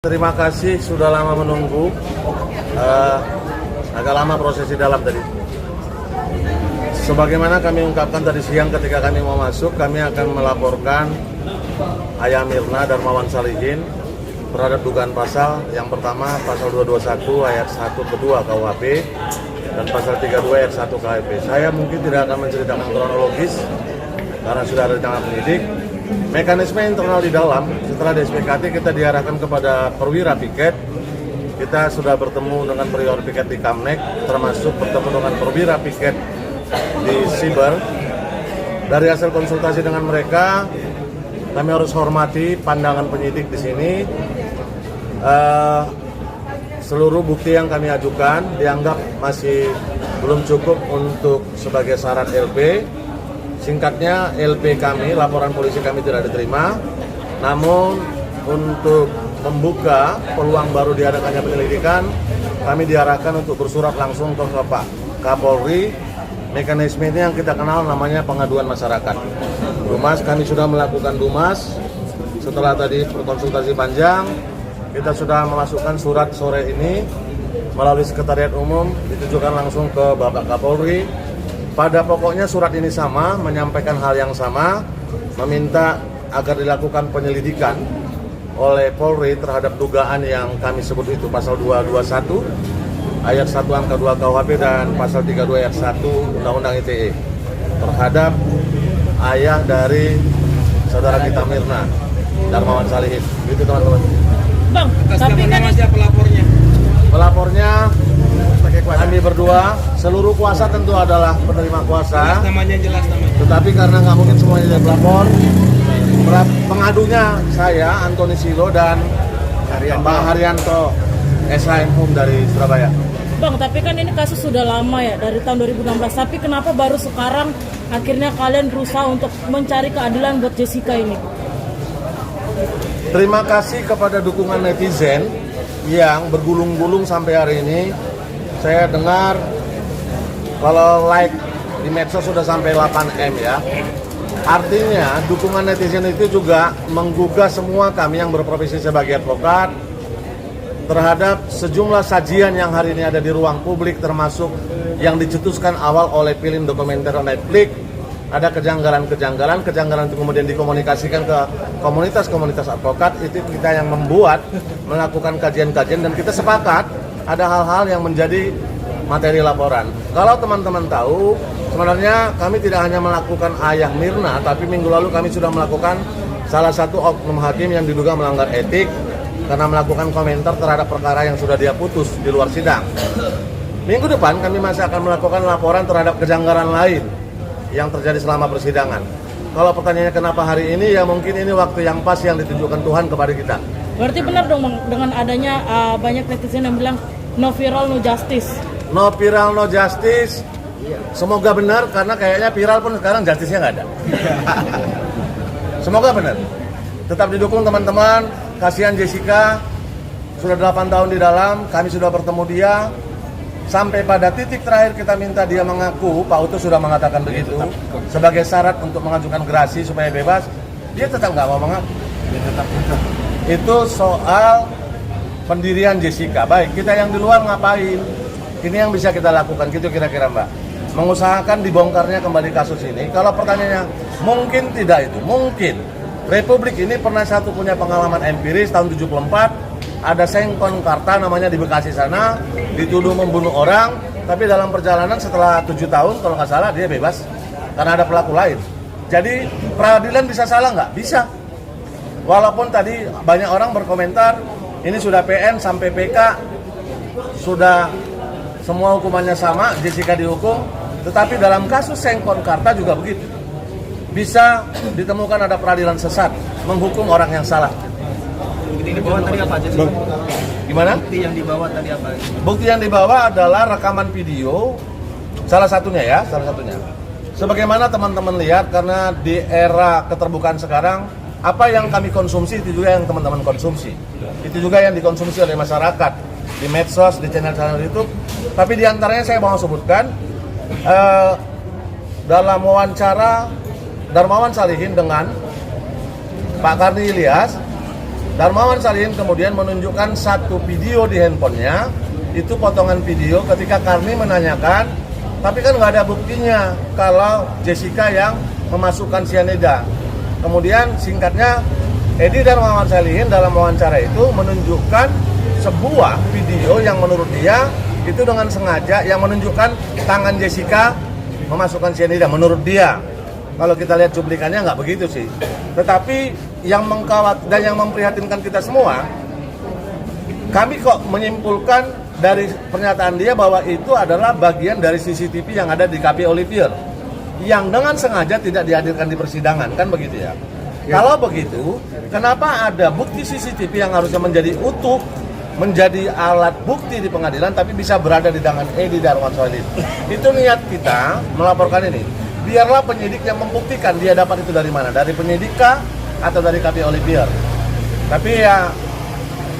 Terima kasih sudah lama menunggu, agak lama prosesi dalam tadi. Sebagaimana kami ungkapkan tadi siang ketika kami mau masuk, kami akan melaporkan Ayah Mirna Darmawan Salihin terhadap dugaan pasal yang pertama pasal 221 ayat 1 kedua KUHP dan pasal 32 ayat 1 KHP. Saya mungkin tidak akan menceritakan kronologis karena sudah ada rencana penyidik. Mekanisme internal di dalam, setelah di SPKT kita diarahkan kepada perwira piket. Kita sudah bertemu dengan perwira piket di Kamnek, termasuk bertemu dengan perwira piket di Siber. Dari hasil konsultasi dengan mereka, kami harus hormati pandangan penyidik di sini. Seluruh bukti yang kami ajukan dianggap masih belum cukup untuk sebagai syarat LP. Singkatnya, LP kami, laporan polisi kami tidak diterima. Namun untuk membuka peluang baru diadakannya penyelidikan, kami diarahkan untuk bersurat langsung ke Pak Kapolri. Mekanisme ini yang kita kenal namanya pengaduan masyarakat. Dumas, kami sudah melakukan Dumas. Setelah tadi berkonsultasi panjang, kita sudah memasukkan surat sore ini melalui Sekretariat Umum, ditujukan langsung ke Bapak Kapolri. Pada pokoknya surat ini sama, menyampaikan hal yang sama, meminta agar dilakukan penyelidikan oleh Polri terhadap dugaan yang kami sebut itu pasal 221 ayat 1 angka 2 KUHP dan pasal 32 ayat 1 Undang-Undang ITE terhadap ayah dari saudara kita Mirna Darmawan Salihin. Itu teman-teman. Bang, tapi kan siapa pelapornya? Pelapornya kami berdua, seluruh kuasa tentu adalah penerima kuasa. Jelas namanya. Tetapi karena nggak mungkin semuanya jadi pelapor, pengadunya saya, Antoni Silo dan Mbak Haryanto, SHM HUM dari Surabaya. Bang, tapi kan ini kasus sudah lama ya, dari tahun 2016. Tapi kenapa baru sekarang akhirnya kalian berusaha untuk mencari keadilan buat Jessica ini? Terima kasih kepada dukungan netizen yang bergulung-gulung sampai hari ini. Saya dengar kalau like di medsos sudah sampai 8M ya. Artinya dukungan netizen itu juga menggugah semua kami yang berprofesi sebagai advokat terhadap sejumlah sajian yang hari ini ada di ruang publik, termasuk yang dicetuskan awal oleh film dokumenter Netflix. Ada kejanggalan itu kemudian dikomunikasikan ke komunitas-komunitas advokat. Itu kita yang membuat, melakukan kajian-kajian, dan kita sepakat ada hal-hal yang menjadi materi laporan. Kalau teman-teman tahu, sebenarnya kami tidak hanya melakukan ayah Mirna, tapi minggu lalu kami sudah melakukan salah satu oknum hakim yang diduga melanggar etik karena melakukan komentar terhadap perkara yang sudah dia putus di luar sidang. Minggu depan kami masih akan melakukan laporan terhadap kejanggalan lain yang terjadi selama persidangan. Kalau pertanyaannya kenapa hari ini, ya mungkin ini waktu yang pas yang ditunjukkan Tuhan kepada kita. Berarti benar dong Bang, dengan adanya banyak netizen yang bilang no viral no justice. No viral no justice. Semoga benar, karena kayaknya viral pun sekarang justice-nya nggak ada. Semoga benar. Tetap didukung teman-teman. Kasihan Jessica, sudah 8 tahun di dalam, kami sudah bertemu dia. Sampai pada titik terakhir kita minta dia mengaku, Pak Utu sudah mengatakan begitu, sebagai syarat untuk mengajukan gerasi supaya bebas, dia tetap nggak mau mengaku. Itu soal pendirian Jessica. Baik, kita yang di luar ngapain? Ini yang bisa kita lakukan, gitu kira-kira Mbak. Mengusahakan dibongkarnya kembali kasus ini. Kalau pertanyaannya, mungkin tidak itu? Mungkin. Republik ini pernah satu punya pengalaman empiris tahun 74, ada Sengkon Karta namanya di Bekasi sana, dituduh membunuh orang, tapi dalam perjalanan setelah 7 tahun kalau nggak salah dia bebas karena ada pelaku lain. Jadi peradilan bisa salah nggak? Bisa. Walaupun tadi banyak orang berkomentar ini sudah PN sampai PK, sudah semua hukumannya sama, Jessica dihukum, tetapi dalam kasus Sengkon Karta juga begitu. Bisa ditemukan ada peradilan sesat menghukum orang yang salah. Bukti yang dibawa tadi apa aja sih? Gimana? Bukti yang dibawa tadi apa? Bukti yang dibawa adalah rekaman video, salah satunya ya, salah satunya. Sebagaimana teman-teman lihat, karena di era keterbukaan sekarang, apa yang kami konsumsi itu juga yang teman-teman konsumsi. Itu juga yang dikonsumsi oleh masyarakat di medsos, di channel-channel YouTube. Tapi diantaranya saya mau sebutkan dalam wawancara Darmawan Salihin dengan Pak Karni Ilyas, Darmawan Salihin kemudian menunjukkan satu video di handphonenya, itu potongan video ketika Karni menanyakan, tapi kan nggak ada buktinya kalau Jessica yang memasukkan cyanida. Kemudian singkatnya, Edi Darmawan Salihin dalam wawancara itu menunjukkan sebuah video yang menurut dia itu dengan sengaja yang menunjukkan tangan Jessica memasukkan cyanida menurut dia. Kalau kita lihat cuplikannya nggak begitu sih. Tetapi yang dan yang memprihatinkan kita semua, kami kok menyimpulkan dari pernyataan dia bahwa itu adalah bagian dari CCTV yang ada di KP Olivier yang dengan sengaja tidak dihadirkan di persidangan, kan begitu ya? Kalau begitu, kenapa ada bukti CCTV yang harusnya menjadi utuh, menjadi alat bukti di pengadilan tapi bisa berada di tangan Edi Darmawan Salihin? Itu niat kita melaporkan ini. Biarlah penyidik yang membuktikan dia dapat itu dari mana, dari penyidik kah atau dari KP Olivier. Tapi ya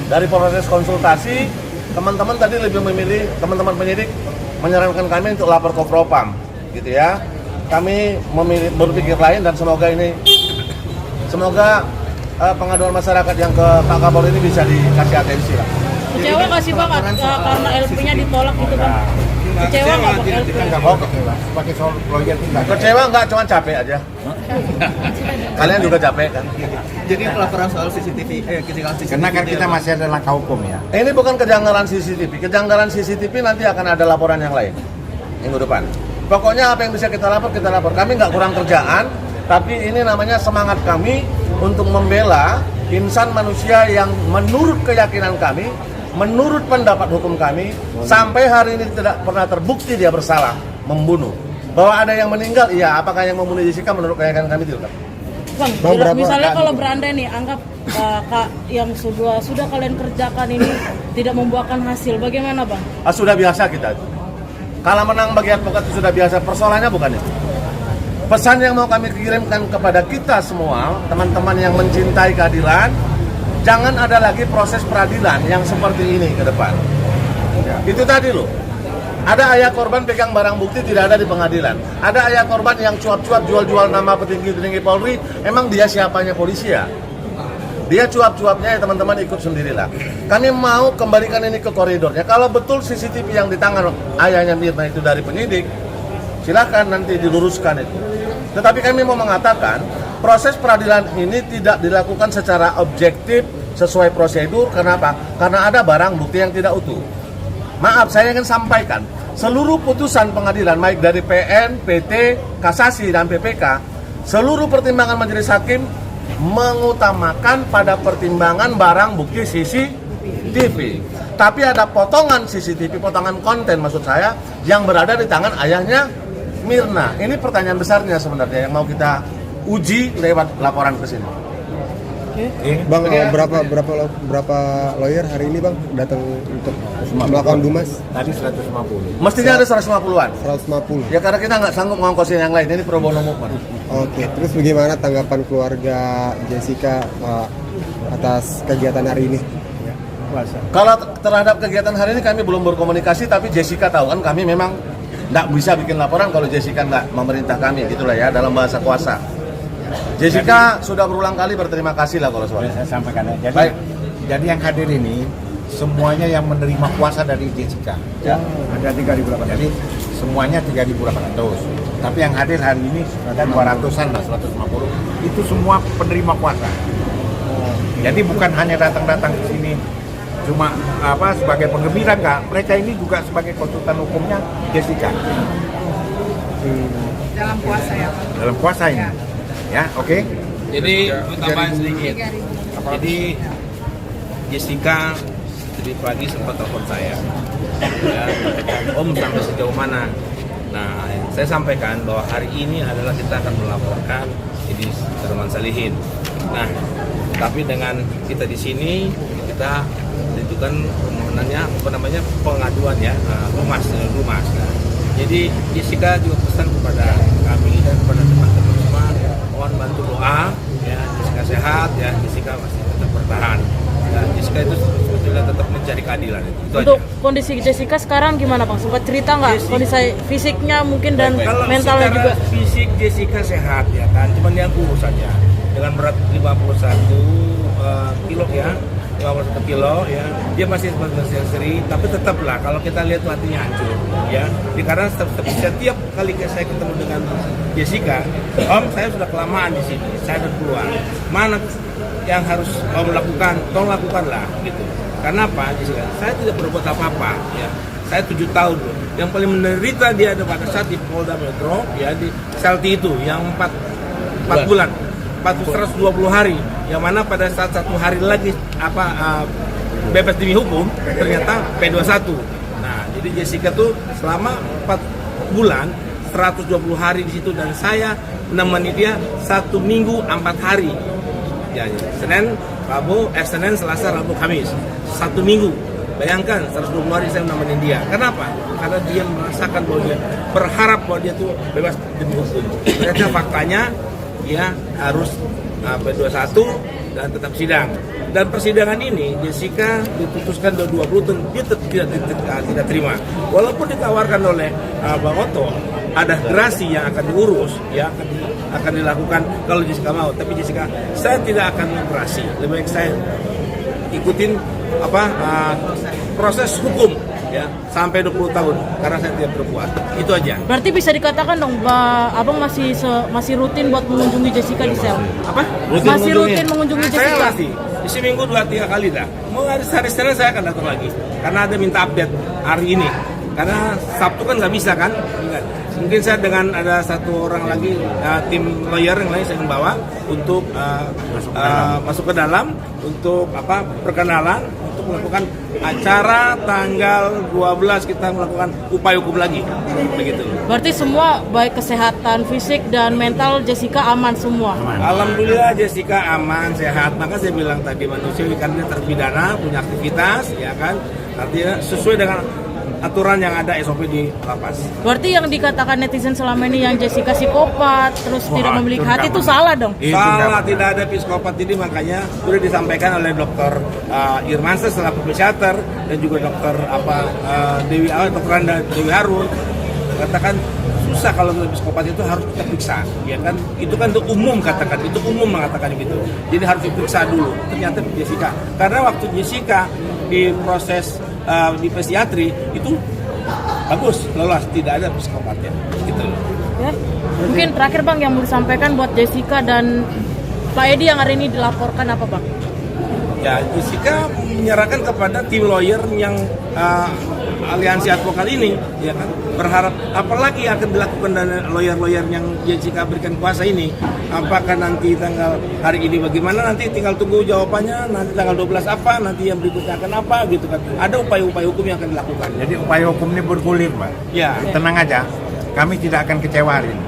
dari proses konsultasi, teman-teman tadi lebih memilih, teman-teman penyidik menyarankan kami untuk lapor ke Propam, gitu ya. Kami berpikir lain dan semoga pengaduan masyarakat yang ke Pak Kapolri ini bisa dikasih atensi lah. Kecewa nggak sih Bang karena LP-nya ditolak gitu Bang? Kecewa nggak Bang LP? Pakai soal lawyer tidak. Kecewa nggak, cuma capek aja. Kalian juga capek kan? Jadi pelaporan soal CCTV, Karena kan kita masih ada langkah hukum ya. Ini bukan kejanggalan CCTV. Kejanggalan CCTV nanti akan ada laporan yang lain minggu depan. Pokoknya apa yang bisa kita lapor, kita lapor. Kami nggak kurang kerjaan, tapi ini namanya semangat kami untuk membela insan manusia yang menurut keyakinan kami, menurut pendapat hukum kami, sampai hari ini tidak pernah terbukti dia bersalah membunuh. Bahwa ada yang meninggal, iya. Apakah yang membunuh Jessica menurut keyakinan kami tidak? Bang, misalnya kalau berandai nih, anggap Kak yang sudah kalian kerjakan ini tidak membuahkan hasil, bagaimana Bang? Sudah biasa kita. Kalau menang bagi advokat itu sudah biasa, persoalannya bukan itu. Pesan yang mau kami kirimkan kepada kita semua, teman-teman yang mencintai keadilan, jangan ada lagi proses peradilan yang seperti ini ke depan. Itu tadi loh. Ada ayah korban pegang barang bukti tidak ada di pengadilan. Ada ayah korban yang cuap-cuap jual-jual nama petinggi-petinggi Polri. Emang dia siapanya polisi ya? Dia cuap-cuapnya ya teman-teman ikut sendirilah. Kami mau kembalikan ini ke koridornya. Kalau betul CCTV yang di tangan ayahnya Mirna itu dari penyidik, silakan nanti diluruskan itu. Tetapi kami mau mengatakan proses peradilan ini tidak dilakukan secara objektif sesuai prosedur. Kenapa? Karena ada barang bukti yang tidak utuh. Maaf, saya ingin sampaikan, seluruh putusan pengadilan, baik dari PN, PT, Kasasi, dan PPK, seluruh pertimbangan majelis hakim mengutamakan pada pertimbangan barang bukti CCTV. Tapi ada potongan CCTV, potongan konten maksud saya, yang berada di tangan ayahnya Mirna. Ini pertanyaan besarnya sebenarnya yang mau kita uji lewat laporan ke sini. Bang, berapa lawyer hari ini Bang datang untuk melakukan dumas? Tadi 150. Mestinya ada 150-an. 150. Ya karena kita nggak sanggup ngongkosin yang lain, ini pro bono movement. Oke, terus bagaimana tanggapan keluarga Jessica atas kegiatan hari ini? Kalau terhadap kegiatan hari ini kami belum berkomunikasi, tapi Jessica tahu kan kami memang nggak bisa bikin laporan kalau Jessica nggak memerintah kami, gitulah ya dalam bahasa kuasa. Jessica sudah berulang kali berterima kasih lah kalau soal. Saya sampaikan ya. Baik. Jadi yang hadir ini semuanya yang menerima kuasa dari Jessica. Ya. Ada 3.800. Jadi semuanya 3.800. Tapi yang hadir hari ini ada 200-an lah, 150. Itu semua penerima kuasa. Jadi bukan hanya datang-datang ke sini cuma sebagai penggembira, enggak. Mereka ini juga sebagai konsultan hukumnya Jessica. Dalam puasa ya Pak? Dalam puasa ini. Ya, oke. Jadi tambahan sedikit. Jadi Jessica tadi pagi sempat telepon saya. Ya, Om sampai sejauh mana? Nah, saya sampaikan bahwa hari ini adalah kita akan melaporkan Edi Darmawan Salihin. Nah, tapi dengan kita di sini kita menentukan permohonannya pengaduan ya, lumas. Nah, jadi Jessica juga pesan kepada kami dan kepada teman-teman semua, mohon bantu doa ya, Jessica sehat ya, Jessica masih tetap bertahan. Dan Jessica itu sebetulnya tetap mencari keadilan itu Untuk aja. kondisi Jessica sekarang gimana Bang? Sempat cerita nggak kondisi fisiknya mungkin dan Kalau mentalnya secara juga? fisik Jessica sehat ya kan, cuman yang kurus saja dengan berat 51 kilo ya, 51 kilo ya, dia masih seri, tapi tetaplah kalau kita lihat hatinya hancur ya. Karena setiap kali saya ketemu dengan Jessica, Om saya sudah kelamaan di sini, saya udah keluar. Mana yang harus Om lakukan, tolong lakukanlah gitu. Karena apa Jessica? Saya tidak berbuat apa-apa ya. Saya 7 tahun loh. Yang paling menderita dia ada pada saat di Polda Metro ya, di Selti itu yang 4 bulan. 120 hari, yang mana pada saat 1 hari lagi bebas demi hukum ternyata P21. Nah, jadi Jessica tuh selama 4 bulan 120 hari di situ, dan saya menemani dia 1 minggu 4 hari. Ya, Senin, Selasa, Rabu, Kamis. 1 minggu. Bayangkan 120 hari saya menemani dia. Kenapa? Karena dia merasakan bahwa dia berharap bahwa dia tuh bebas demi hukum. Ternyata faktanya dia harus P21 dan tetap sidang. Dan persidangan ini Jessica diputuskan 20 dan dia tidak terima. Walaupun ditawarkan oleh Bang Otto ada gerasi yang akan diurus ya, akan dilakukan kalau Jessica mau, tapi Jessica, saya tidak akan gerasi. Lebih baik saya ikutin proses hukum ya sampai 20 tahun karena saya tidak berbuat. Itu aja. Berarti bisa dikatakan dong, Abang masih rutin buat mengunjungi Jessica di sel. Apa? Masih rutin mengunjungi Saya Jessica. masih. Di seminggu 2-3 kali dah. Mau hari Senin saya akan datang lagi. Karena ada minta update hari ini. Karena Sabtu kan nggak bisa kan? Mungkin saya dengan ada 1 orang lagi tim lawyer yang lain saya akan bawa untuk masuk ke dalam untuk perkenalan, untuk melakukan acara tanggal 12 kita melakukan upaya hukum lagi, begitu. Berarti semua baik kesehatan fisik dan mental Jessica aman semua. Alhamdulillah Jessica aman, sehat. Maka saya bilang tadi manusiawi karena dia terpidana, punya aktivitas, ya kan? Artinya sesuai dengan aturan yang ada SOP di lapas. Berarti yang dikatakan netizen selama ini yang Jessica psikopat, terus tidak memiliki hati itu salah dong? Salah, tidak ada psikopat. Jadi makanya sudah disampaikan oleh Dr. Irmansyah selaku psikiater dan juga Dr. Dr. Anda Dewi Harun katakan susah kalau psikopat itu harus kita periksa, ya kan? Itu kan untuk umum katakan, itu umum mengatakan gitu. Jadi harus diperiksa dulu. Ternyata Jessica, karena waktu Jessica di proses di psikiatri itu bagus, lolos, tidak ada psikopatnya gitu loh. Ya. Mungkin terakhir Bang yang mau disampaikan buat Jessica dan Pak Edi yang hari ini dilaporkan apa Bang? Ya, Jessica menyerahkan kepada tim lawyer yang aliansi advokat ini, ya kan, berharap apalagi akan dilakukan dari lawyer-lawyer yang Jessica berikan kuasa ini. Apakah nanti tanggal hari ini bagaimana, nanti tinggal tunggu jawabannya, nanti tanggal 12 apa, nanti yang berikutnya akan apa gitu kan. Ada upaya-upaya hukum yang akan dilakukan. Jadi upaya hukum ini bergulir, Pak. Ya. Tenang aja, kami tidak akan kecewa hari ini.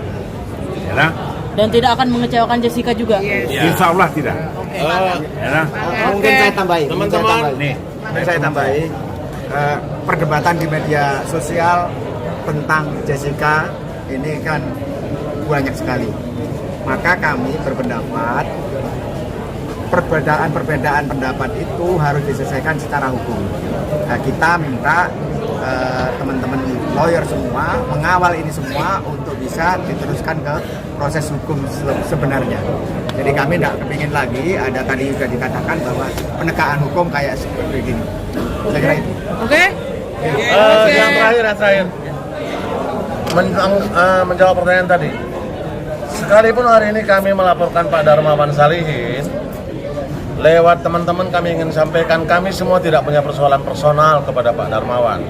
Ya, Dan tidak akan mengecewakan Jessica juga? Ya. Insya Allah tidak. Ya, Mungkin saya tambahin. Teman-teman, nih, Saya tambahin. Perdebatan di media sosial tentang Jessica ini kan banyak sekali. Maka kami berpendapat perbedaan pendapat itu harus diselesaikan secara hukum. Nah, kita minta teman-teman lawyer semua mengawal ini semua untuk bisa diteruskan ke proses hukum sebenarnya. Jadi kami tidak kepingin lagi ada tadi juga dikatakan bahwa penegakan hukum kayak seperti ini. Saya kira itu. Oke? Yang terakhir menjawab pertanyaan tadi. Sekalipun hari ini kami melaporkan Pak Darmawan Salihin, lewat teman-teman kami ingin sampaikan kami semua tidak punya persoalan personal kepada Pak Darmawan.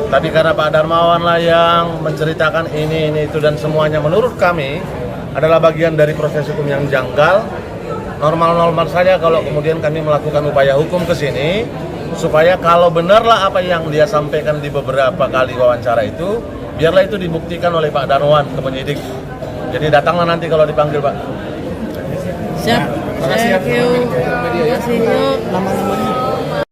Tapi karena Pak Darmawan lah yang menceritakan ini itu dan semuanya menurut kami adalah bagian dari proses hukum yang janggal. Normal-normal saja kalau kemudian kami melakukan upaya hukum ke sini supaya kalau benarlah apa yang dia sampaikan di beberapa kali wawancara itu, biarlah itu dibuktikan oleh Pak Darmawan ke penyidik. Jadi datanglah nanti kalau dipanggil, Pak. Siap. Thank you. Terima kasih.